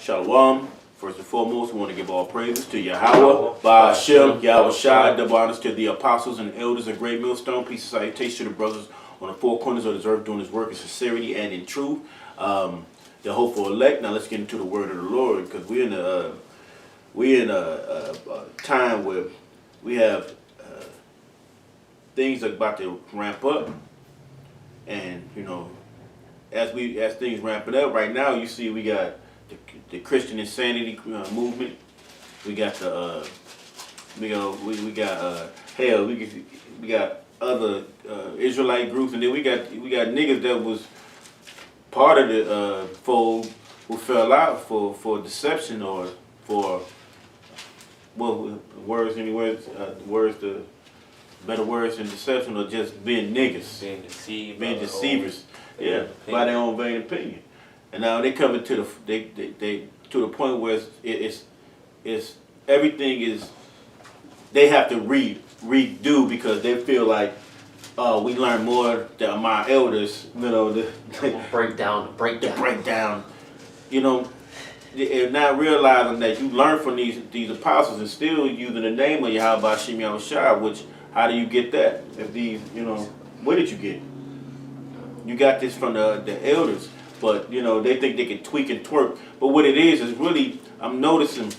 Shalom. First and foremost, we want to give all praises to Yahweh, Ba'ashem, Yahweh Shai, double honors to the apostles and elders of Great Millstone. Peace and salutation to the brothers on the four corners of this earth doing his work in sincerity and in truth. The hopeful elect. Now let's get into the word of the Lord, because we're in a time where we have things are about to ramp up, and as things ramping up right now, you see we got the Christian insanity movement. We got the we got other Israelite groups, and then we got niggas that was part of the fold who fell out for deception or for better words than deception, or just being niggas, being deceivers, by their own vain opinion. And now they coming to the point where it's everything is, they have to redo, because they feel like we learn more than my elders, the breakdown, and not realizing that you learn from these apostles and still using the name of Yahweh Shem Yahweh Shai, which, how do you get that? If these, where did you get it? You got this from the elders. But, they think they can tweak and twerk. But what it is really, I'm noticing,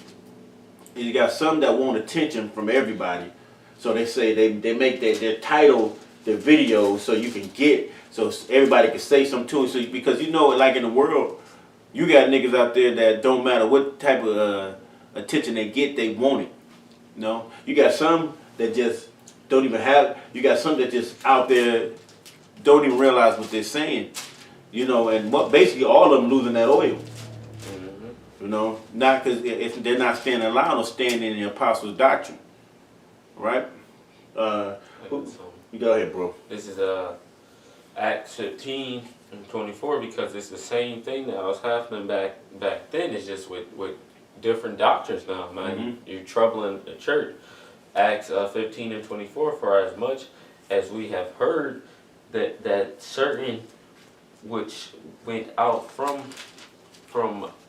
you got some that want attention from everybody. So they say they make their title, their video, so you can get, so everybody can say something to it. So, because like in the world, you got niggas out there that don't matter what type of attention they get, they want it. You got some that just don't even have, you got some that just out there don't even realize what they're saying. And basically all of them losing that oil. Not because they're not standing alone or standing in the apostles' doctrine. Right? You go ahead, bro. This is Acts 15 and 24, because it's the same thing that was happening back then. It's just with different doctrines now, man. Mm-hmm. You're troubling the church. Acts 15 and 24, for as much as we have heard that certain which went out from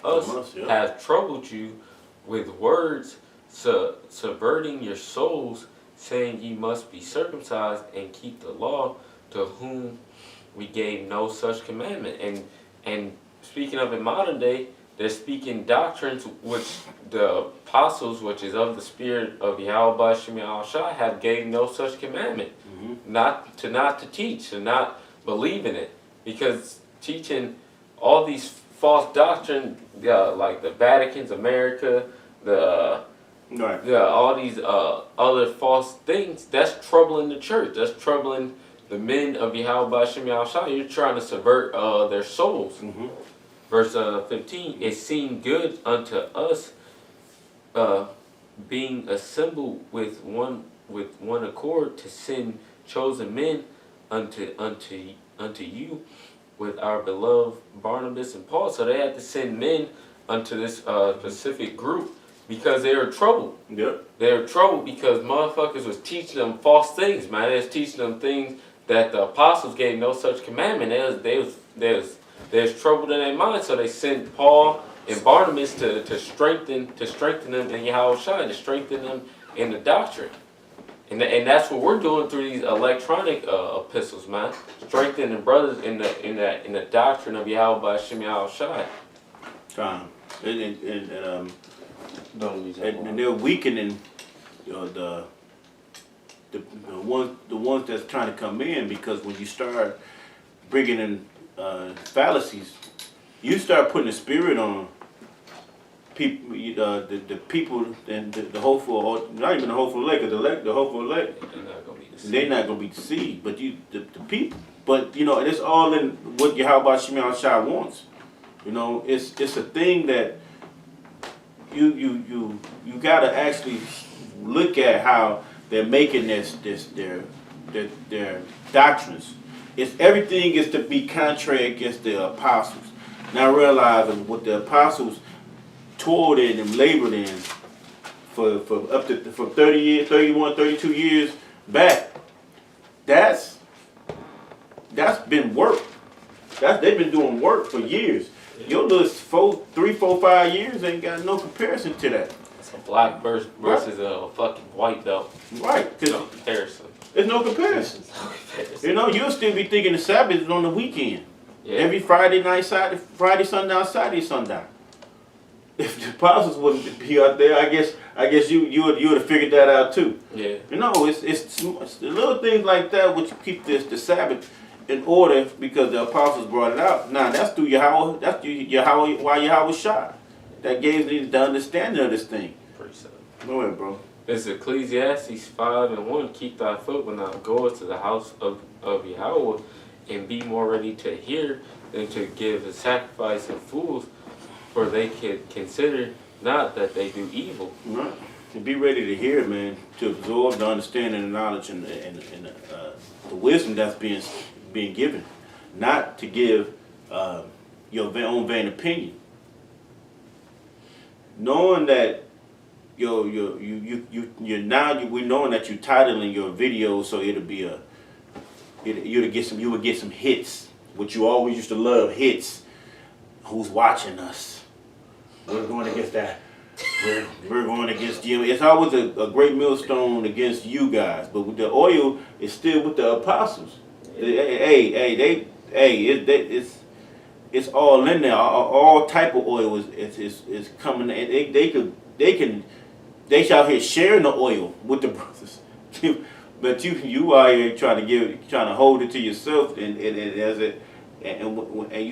us have troubled you with words, subverting your souls, saying ye must be circumcised and keep the law, to whom we gave no such commandment. And speaking of in modern day, they're speaking doctrines which the apostles, which is of the spirit of Yahweh Shem Yahweh Shai, have gave no such commandment. Mm-hmm. Not to teach and not believe in it. Because teaching all these false doctrine, like the Vatican's America, all these other false things, that's troubling the church. That's troubling the men of Yahweh Shem Yahweh Shai. You're trying to subvert their souls. Mm-hmm. Verse 15, it seemed good unto us, being assembled with one accord, to send chosen men unto you, with our beloved Barnabas and Paul. So they had to send men unto this specific group, because they were troubled. Yep. They were troubled because motherfuckers was teaching them false things, man. They was teaching them things that the apostles gave no such commandment. They was troubled in their mind. So they sent Paul and Barnabas to strengthen them in Yahweh Shai, to strengthen them in the doctrine. And that's what we're doing through these electronic epistles, man. Strengthening brothers in the doctrine of Yahweh Shem Yahweh Shai. And they're weakening the ones that's trying to come in, because when you start bringing in fallacies, you start putting a spirit on people, the people, and the hopeful, or not even the hopeful elect, the hopeful elect, they're not going to be deceived. But the people, but and it's all in what Yahweh Shem Yahweh Shai wants. It's a thing that you got to actually look at how they're making their doctrines. Everything is to be contrary against the apostles. Now realizing what the apostles toiled in and labored in for 30 years, 31, 32 years back, that's been work. They've been doing work for years. Your little 3, 4, 5 years ain't got no comparison to that. It's a black versus a fucking white belt. Right, because No comparison. there's no comparison. You know, you'll still be thinking the Sabbath is on the weekend. Yeah. Every Friday night, Friday sundown, Saturday sundown. If the apostles wouldn't be out there, I guess you would have figured that out too. Yeah. You know, it's the little things like that which keep the Sabbath in order because the apostles brought it out. Now that's through Yahweh. That's through Yahweh. Why Yahweh shot? That gave me the understanding of this thing. Precept. Go ahead, bro. It's Ecclesiastes 5:1. Keep thy foot when thou goest to the house of Yahweh, and be more ready to hear than to give a sacrifice of fools, for they can consider not that they do evil. Right. And be ready to hear, man, to absorb the understanding and knowledge and the wisdom that's being given, not to give your own vain opinion. Knowing that we're knowing that you're titling your video, so it'll be you would get some hits, which you always used to love, hits. Who's watching us? We're going against that. We're going against you. It's always a great millstone against you guys, but with the oil is still with the apostles. It's all in there. All type of oil is coming. They shall here sharing the oil with the brothers. But you are here trying to hold it to yourself, and you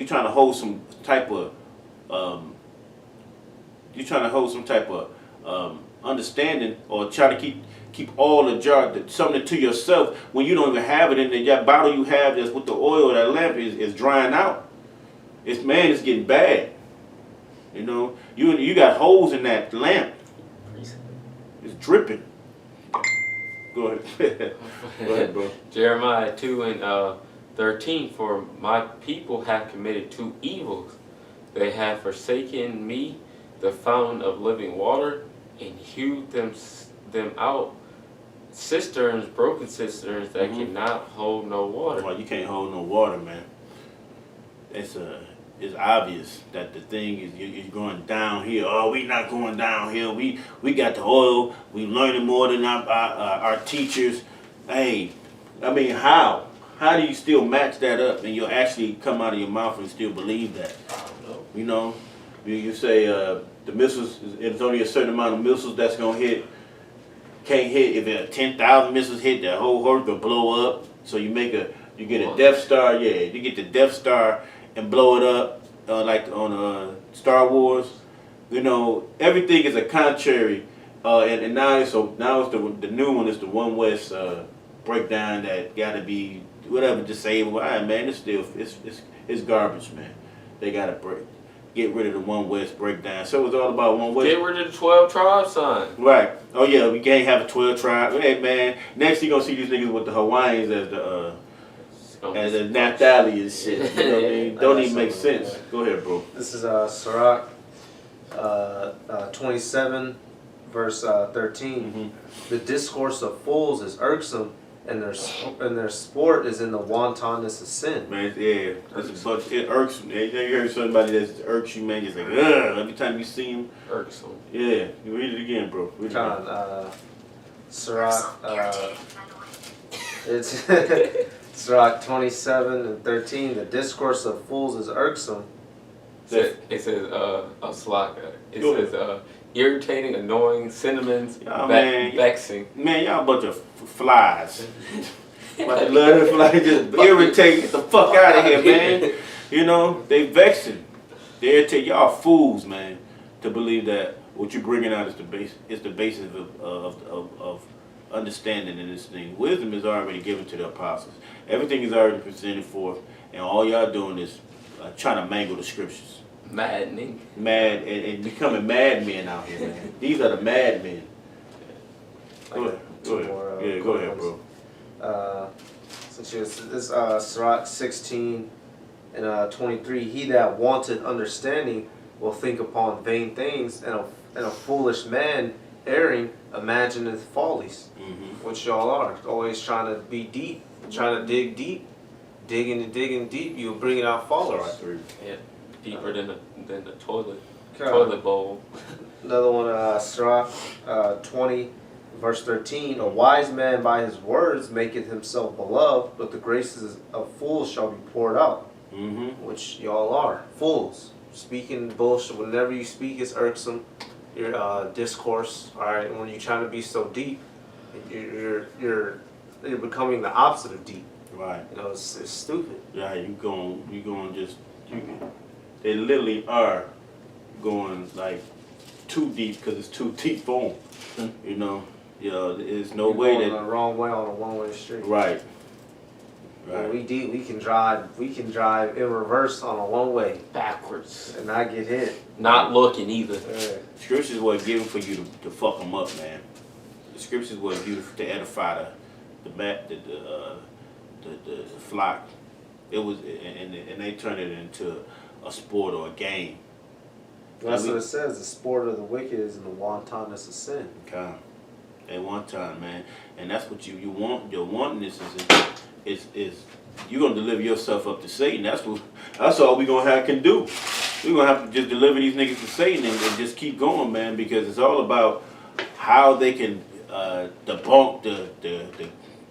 trying to hold some type of understanding, or try to keep all the jar something to yourself when you don't even have it in that bottle you have that's with the oil. That lamp is drying out. It's getting bad. You know, you got holes in that lamp. It's dripping. Go ahead. Go ahead, bro. Jeremiah 2:13. For my people have committed 2 evils. They have forsaken me, the fountain of living water, and hewed them out cisterns, broken cisterns that cannot hold no water. Well, you can't hold no water, man. It's obvious that the thing is you're going downhill. Oh, we not going downhill. We got the oil. We learning more than our teachers. Hey, I mean, how do you still match that up and you'll actually come out of your mouth and still believe that? I don't know. You know, you say the missiles. It's only a certain amount of missiles that's gonna hit. Can't hit. If 10,000 missiles hit, the whole earth will blow up. So you get a Death Star. Yeah, you get the Death Star and blow it up like on Star Wars. You know, everything is a contrary. And now it's the new one is the One West breakdown that got to be whatever disabled. All right, man, it's garbage, man. They got to get rid of the One West breakdown. So it's all about One West. Get rid of the 12 tribe sign. Right. Oh yeah, we can't have a 12 tribe. Hey man, next you gonna see these niggas with the Hawaiians as the Naphtali and shit. You know what I mean? Don't even make sense. Go ahead, bro. This is Sirach 27, verse 13. The discourse of fools is irksome, and their sport is in the wantonness of sin. Man, yeah, it irks me. You heard somebody that irks you, man, just like, ugh, every time you see him. Irksome. Yeah, you read it again, bro. Read it again. Sirach, it's Sirach 27 and 13. The discourse of fools is irksome. It says irritating, annoying, sentiments, vexing. Man, y'all a bunch of flies. Like love the flies, just irritate, get the fuck out of here, man. You know, they vexing. They irritate y'all fools, man, to believe that what you're bringing out is the base. It's the basis of understanding in this thing. Wisdom is already given to the apostles. Everything is already presented forth, and all y'all doing is trying to mangle the scriptures. Maddening. Mad and becoming madmen out here, man. These are the madmen. Go ahead. Go ahead, bro. Since this Sirach 16 and 23, he that wanteth understanding will think upon vain things, and a foolish man erring imagineth follies. Which y'all are always trying to be deep, trying to dig deep, digging deep. You'll bring it out follies. Yeah. Deeper than the toilet God. bowl. Another one, Sirach 20, verse 13. A wise man by his words maketh himself beloved, but the graces of fools shall be poured out. Mm-hmm. Which y'all are. Fools. Speaking bullshit. Whenever you speak, it's irksome. Your discourse, alright? When you're trying to be so deep, you're becoming the opposite of deep. Right. You know, it's stupid. Yeah, you going just they literally are going like too deep because it's too deep for them. You know, there's no You're way going that the wrong way on a one-way street. right. When Right. we deep, we can drive in reverse on a one-way Backwards. and not get hit. Not looking either. Yeah. Scriptures were given for you to fuck them up, man. The scriptures were given to edify the flock. It was, and they turned it into a sport or a game. That's what it says. The sport of the wicked is in the wantonness of sin. Okay. At one time, man, and that's what you want. Your wantonness is you're gonna deliver yourself up to Satan. That's all we gonna can do. We're gonna have to just deliver these niggas to Satan and just keep going, man, because it's all about how they can debunk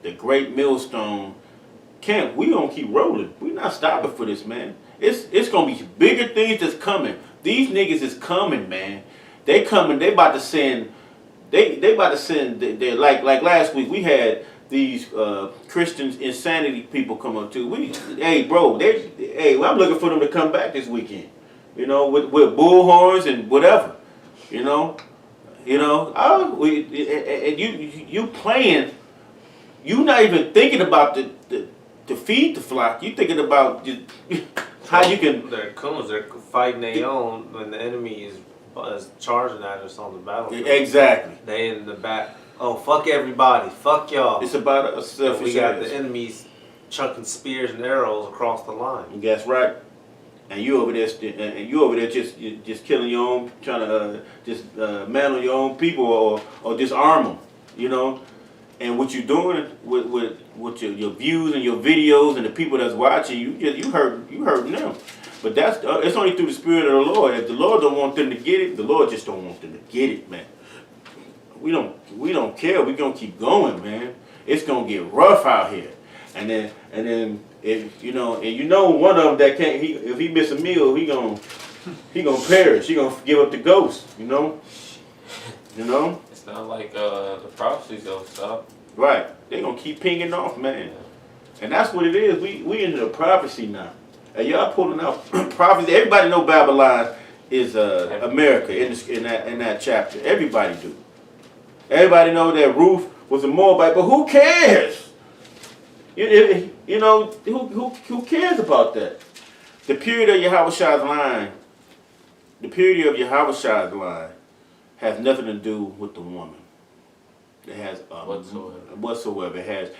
the great millstone. We gonna keep rolling. We not stopping for this, man. It's gonna be bigger things that's coming. These niggas is coming, man. They coming. They about to send. They about to send. They like last week we had these Christians insanity people come up too. Hey bro, I'm looking for them to come back this weekend. You know, with bullhorns and whatever. You know. And you playing. You not even thinking about to feed the flock. You thinking about just how you can. They're coons. They're fighting their own when the enemy is charging at us on the battlefield. Exactly. They in the back. Oh, fuck everybody. Fuck y'all. It's about a And selfish. we got ass. the enemies chucking spears and arrows across the line. That's right. And you over there just killing your own, trying to just mantle your own people or disarm them, you know. And what you're doing with your views and your videos and the people that's watching you hurting them. But it's only through the Spirit of the Lord. If the Lord don't want them to get it, the Lord just don't want them to get it, man. We don't care. We gonna keep going, man. It's gonna get rough out here. And then if one of them that can't, if he miss a meal, he gonna perish. He gonna give up the ghost. You know. It's not like the prophecies don't stop. Right. They gonna keep pinging off, man. And that's what it is. We into the prophecy now. And y'all pulling out prophecy. Everybody know Babylon is America in that chapter. Everybody do. Everybody know that Ruth was a Moabite, but who cares? You know, who cares about that? The period of Yahushua line, has nothing to do with the woman. It has whatsoever. It has.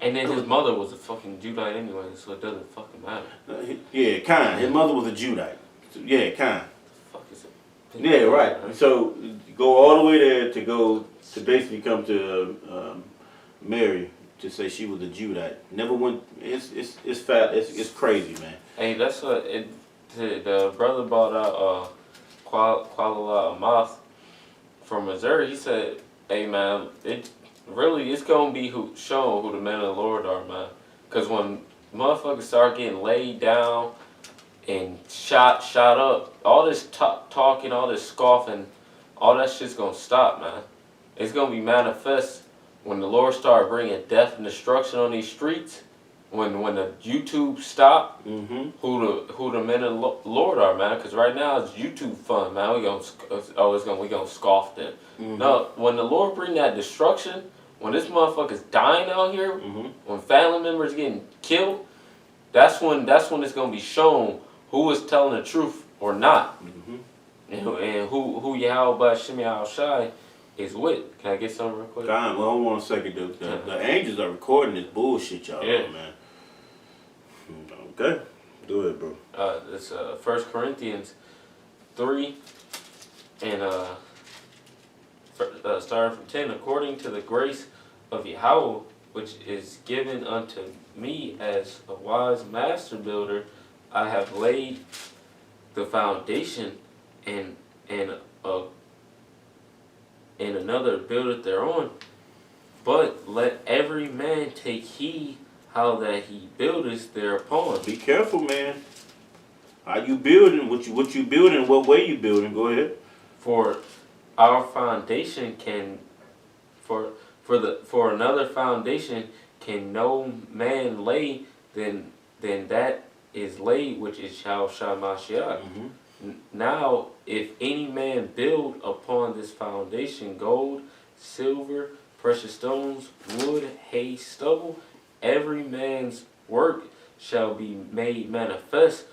And then his mother was a fucking Judite anyway, so it doesn't fucking matter. Yeah, kind. His mother was a Judite. Yeah, kind. The fuck is it? Yeah, right. So go all the way there to basically come to Mary to say she was a Judite. Never went. It's fat. It's crazy, man. Hey, that's what the brother brought out Kuala Amath from Missouri. He said, "Hey man, it's gonna be shown who the men of the Lord are, man. Cause when motherfuckers start getting laid down and shot up, all this talking, all this scoffing, all that shit's gonna stop, man. It's gonna be manifest when the Lord start bringing death and destruction on these streets. When the YouTube stop, Mm-hmm. who the men of the Lord are, man. Cause right now it's YouTube fun, man. We gonna scoff them. Mm-hmm. No, when the Lord bring that destruction, when this motherfucker's dying out here, Mm-hmm. when family members getting killed, that's when it's gonna be shown who is telling the truth or not, Mm-hmm. and who Yahweh Shemi Al-Shai is with. Can I get something real quick? Well, hold on a second. The angels are recording this bullshit, y'all, Yeah. man. Okay, do it, bro. It's 1 Corinthians 3 and starting from 10. According to the grace of Yahweh, which is given unto me as a wise master builder, I have laid the foundation, and and uh and another buildeth thereon. But let every man take heed how that he buildeth thereupon. Be careful, man. How you building? What you building? What way you building? Go ahead. For our foundation can, for another foundation can no man lay than that is laid, which is Yahushua Mashiach. Now, if any man build upon this foundation gold, silver, precious stones, wood, hay, stubble, every man's work shall be made manifest,